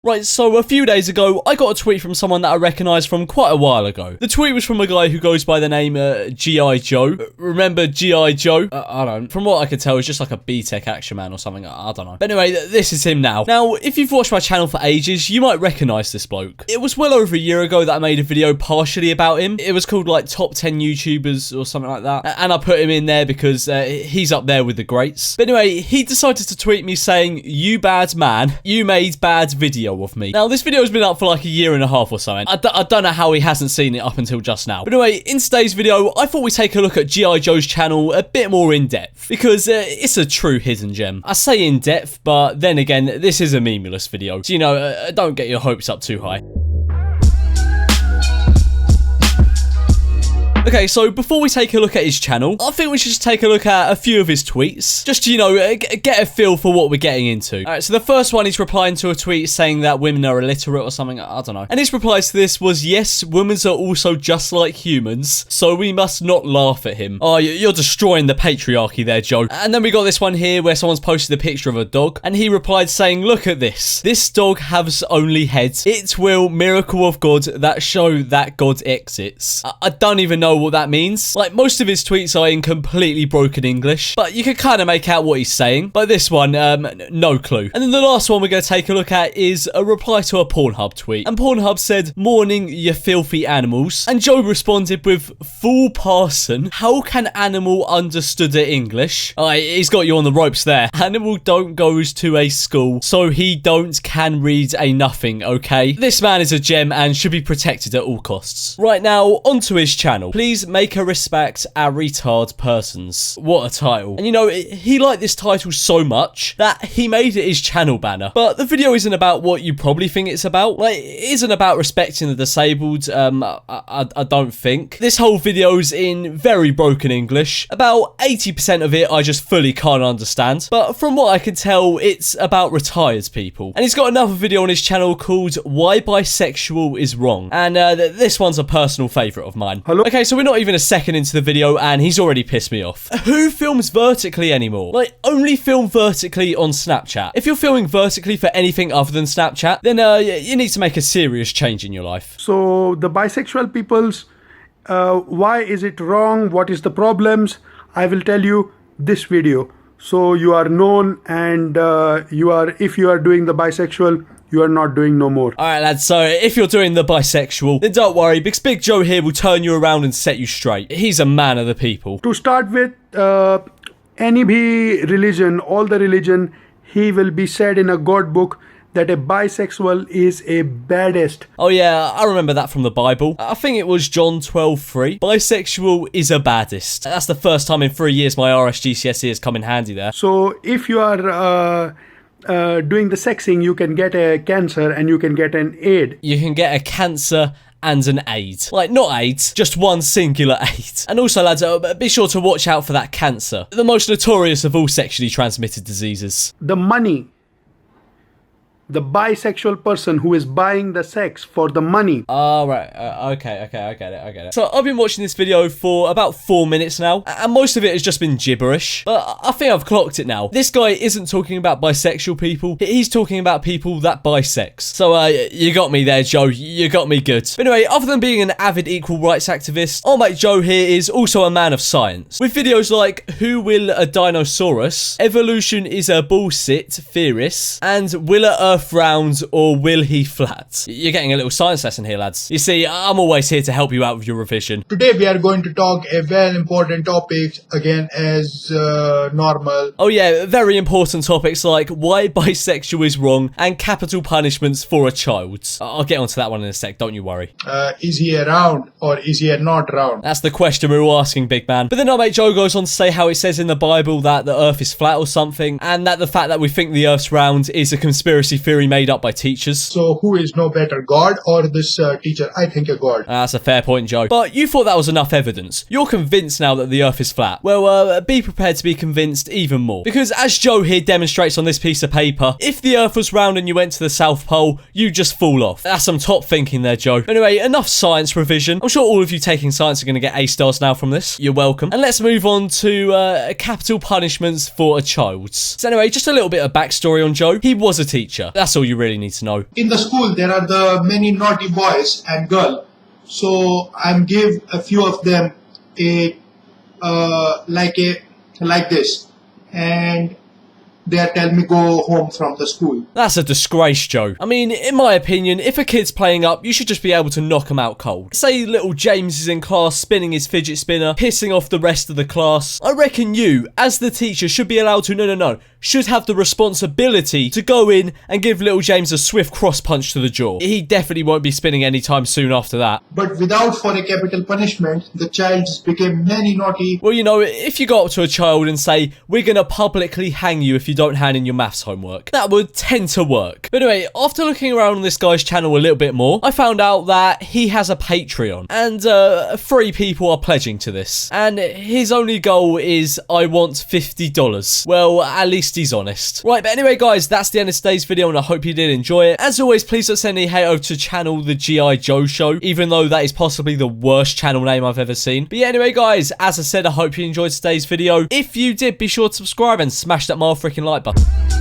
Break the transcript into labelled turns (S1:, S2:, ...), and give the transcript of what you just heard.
S1: Right, so a few days ago, I got a tweet from someone that I recognised from quite a while ago. The tweet was from a guy who goes by the name G.I. Joe. Remember G.I. Joe? I don't. From what I could tell, it's just like a B-Tech action man or something. I don't know. But anyway, this is him now. Now, if you've watched my channel for ages, you might recognise this bloke. It was well over a year ago that I made a video partially about him. It was called like Top 10 YouTubers or something like that. And I put him in there because he's up there with the greats. But anyway, he decided to tweet me saying, "You bad man, you made bad video of me." Now, this video has been up for like a year and a half or something. I don't know how he hasn't seen it up until just now. But anyway, in today's video, I thought we'd take a look at G.I. Joe's channel a bit more in depth, because it's a true hidden gem. I say in depth, but then again, this is a memeulous video. So, you know, don't get your hopes up too high. Okay, so before we take a look at his channel, I think we should just take a look at a few of his tweets, just to, you know, get a feel for what we're getting into. Alright, so the first one, he's replying to a tweet saying that women are illiterate or something, I don't know. And his reply to this was, "Yes, women are also just like humans, so we must not laugh at him." Oh, you're destroying the patriarchy there, Joe. And then we got this one here where someone's posted a picture of a dog, and he replied saying, "Look at this. This dog has only heads. It will miracle of God that show that God exits." I don't even know what that means. Like, most of his tweets are in completely broken English, but you can kind of make out what he's saying. But this one, no clue. And then the last one we're going to take a look at is a reply to a Pornhub tweet. And Pornhub said, "Morning, you filthy animals." And Joe responded with, "Fool parson, how can animal understood the English?" He's got you on the ropes there. Animal don't goes to a school, so he don't can read a nothing, okay? This man is a gem and should be protected at all costs. Right, now, onto his channel. Please make a respect our retard persons. What a title. And you know, he liked this title so much that he made it his channel banner. But the video isn't about what you probably think it's about. Like, it isn't about respecting the disabled, I don't think. This whole video's in very broken English. About 80% of it I just fully can't understand. But from what I can tell, it's about retired people. And he's got another video on his channel called "Why Bisexual is Wrong." And this one's a personal favourite of mine.
S2: Hello?
S1: Okay, so we're not even a second into the video and he's already pissed me off. Who films vertically anymore? Like, only film vertically on Snapchat. If you're filming vertically for anything other than Snapchat, then you need to make a serious change in your life.
S2: So the bisexual people's, why is it wrong? What is the problems? I will tell you this video. So you are known, and if you are doing the bisexual, you are not doing no more.
S1: Alright, lads, so if you're doing the bisexual, then don't worry, because Big Joe here will turn you around and set you straight. He's a man of the people.
S2: To start with, any religion, all the religion, he will be said in a God book that a bisexual is a baddest.
S1: Oh yeah, I remember that from the Bible. I think it was John 12:3. Bisexual is a baddest. That's the first time in 3 years my RSGCSE has come in handy there.
S2: So if you are doing the sexing, you can get a cancer and you can get an AIDS.
S1: You can get a cancer and an AIDS. Like, not AIDS, just one singular AIDS. And also, lads, be sure to watch out for that cancer. The most notorious of all sexually transmitted diseases.
S2: The money. The bisexual person who is buying the sex for the money.
S1: Oh, right. Okay, I get it. So I've been watching this video for about 4 minutes now, and most of it has just been gibberish, but I think I've clocked it now. This guy isn't talking about bisexual people, he's talking about people that buy sex. So you got me there, Joe. You got me good. But anyway, other than being an avid equal rights activist, old mate Joe here is also a man of science. With videos like "Who Will a Dinosaurus?", "Evolution is a Bullshit Theorist," and "Will a Earth round or will he flat?" You're getting a little science lesson here, lads. You see, I'm always here to help you out with your revision.
S3: Today we are going to talk a very important topics again as normal.
S1: Oh yeah, very important topics like why bisexual is wrong and capital punishments for a child. I'll get onto that one in a sec, don't you worry.
S3: Is he around or is he not around?
S1: That's the question we're all asking, big man. But then our mate Joe goes on to say how it says in the Bible that the earth is flat or something, and that the fact that we think the earth's round is a conspiracy theory made up by teachers.
S3: So who is no better, God or this teacher? I think a God.
S1: That's a fair point, Joe. But you thought that was enough evidence. You're convinced now that the earth is flat. Well, be prepared to be convinced even more. Because as Joe here demonstrates on this piece of paper, if the earth was round and you went to the South Pole, you just fall off. That's some top thinking there, Joe. Anyway, enough science revision. I'm sure all of you taking science are going to get A stars now from this. You're welcome. And let's move on to capital punishments for a child. So anyway, just a little bit of backstory on Joe. He was a teacher. teacher. That's all you really need to know.
S3: In the school, there are the many naughty boys and girl. So I'm give a few of them like this, and they tell me go home from the school.
S1: That's a disgrace, Joe. I mean, in my opinion, if a kid's playing up, you should just be able to knock them out cold. Say little James is in class spinning his fidget spinner, pissing off the rest of the class. I reckon you, as the teacher, should be allowed to, should have the responsibility to go in and give little James a swift cross punch to the jaw. He definitely won't be spinning anytime soon after that.
S3: But without for a capital punishment, the child just became many naughty.
S1: Well, if you go up to a child and say, we're gonna publicly hang you if you don't hand in your maths homework, that would tend to work. But anyway, after looking around on this guy's channel a little bit more, I found out that he has a Patreon, and 3 people are pledging to this. And his only goal is, I want $50. Well, at least he's honest. Right, but anyway, guys, that's the end of today's video, and I hope you did enjoy it. As always, please don't send any hate over to channel The G.I. Joe Show, even though that is possibly the worst channel name I've ever seen. But yeah, anyway, guys, as I said, I hope you enjoyed today's video. If you did, be sure to subscribe and smash that freaking like button.